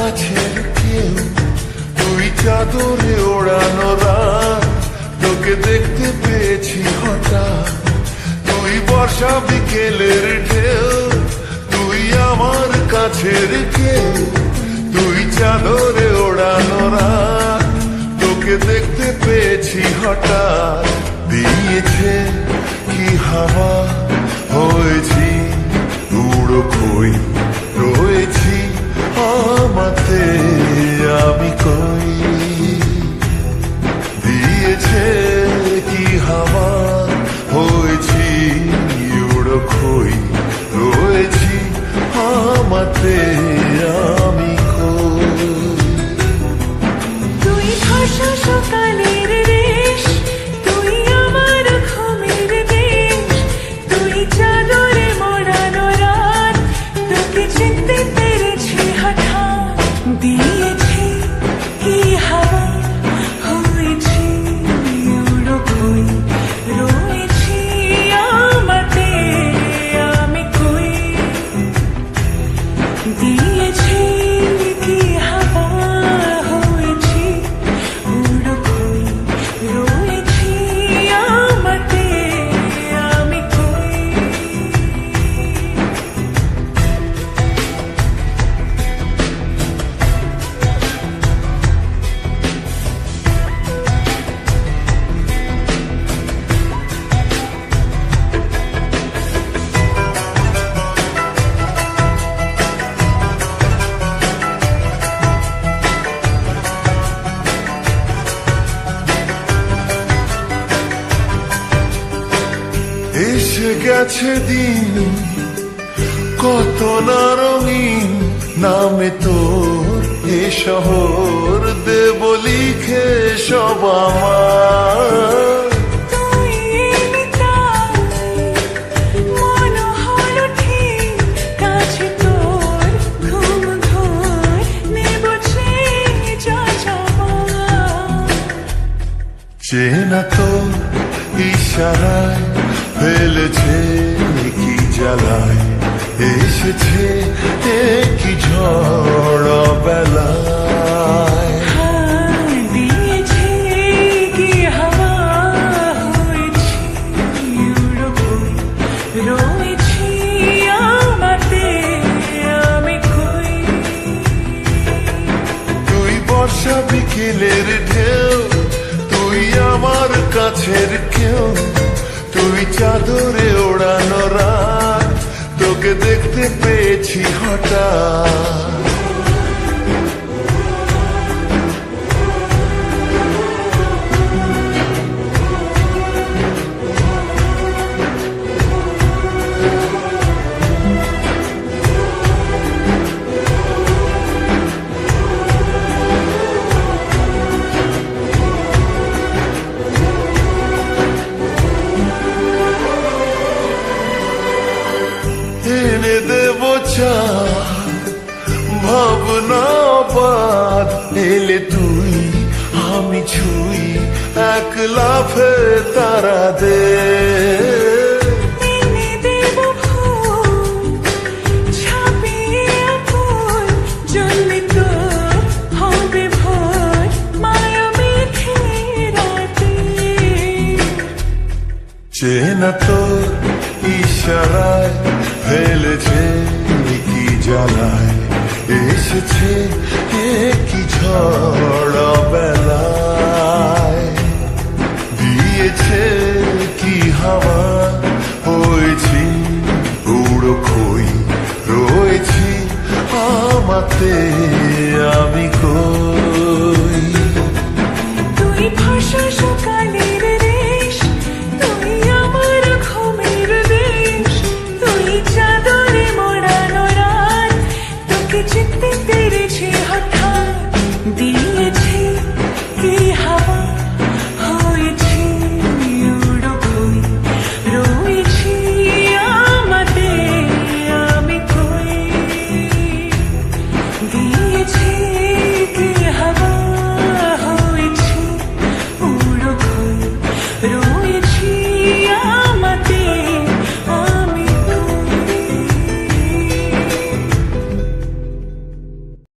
কাছের কেউ, তুই চাদরে ওড়ানো রাত, তোকে দেখতে পেয়েছি হঠাৎ। তুই বর্ষা বিকেলের ঢেউ, তুই আমার কাছের কেউ, তুই চাদরে ওড়ানো রাত, তোকে দেখতে পেয়েছি হঠাৎ। দিয়েছে কি হাওয়া, হয়েছি উড়ো খই, রয়েছি আমাতে আমি কই। দিয়েছে কি হাওয়া, হয়েছি উড়ো খই, রয়েছি আমাতে আমি কই। তুই ভাষা সকালের রেশ, তুই আমার ঘুমের দেশ, তুই চাদরে মোড়ানো রাত, তোকে চিনতে পেরেছি হঠাৎ। দিয়েছি কি হাওয়া, হয়েছি উড়ো খই, রয়েছি আমাতে আমি কই। দিয়েছি কি হাওয়া, হয়েছি উড়ো খই, রয়েছি আমাতে আমি কই। এসে গেছে দিন কত না রঙিন, নামে তোর এ শহর দেব লিখে সব আমার। তুই এলি তাই মন হলো ঠিক, কাছে তোর ঘুম ঘোর নেব যা যাবার। চেনা তোর ইশারায় ফেলেছে কি জ্বালায়, এসেছে কি ঝড় বেলায়। দিয়েছি কি হাওয়া, হয়েছি উড়ো খই, রয়েছি আমাতে আমি কই। তুই বর্ষা বিকেলের ঢেউ, তুই আমার কাছের কেউ, তুই চাদরে ওড়ানো রাত, তোকে দেখতে পেয়েছি হঠাৎ। এনে দেব চা ভাবনা বাদ, এলে তুই আমি ছুই, এক লাফে তারা দে। এনে দেব ফুল, ছাপিয়ে ফুল, জ্বললে তোর হবে ভোর, মায়া মেঘে রাতে। চেনা তোর ইশারায় ফেলেছে কি জ্বালায়, এসেছে কি ঝড় বেলায়। দিয়েছে কি হাওয়া, হয়েছি উড়ো খই, রয়েছি আমাতে আমি কই। তুই ভাষা সকালের রেশ, তুই আমার ঘুমের দেশ, তুই চাদরে মোড়ানো রাত, তোকে চিনতে পেরেছি হঠাৎ। দিয়েছি কি হাওয়া, হয়েছি উড়ো খই, রয়েছি আমাতে আমি কই। দিয়েছি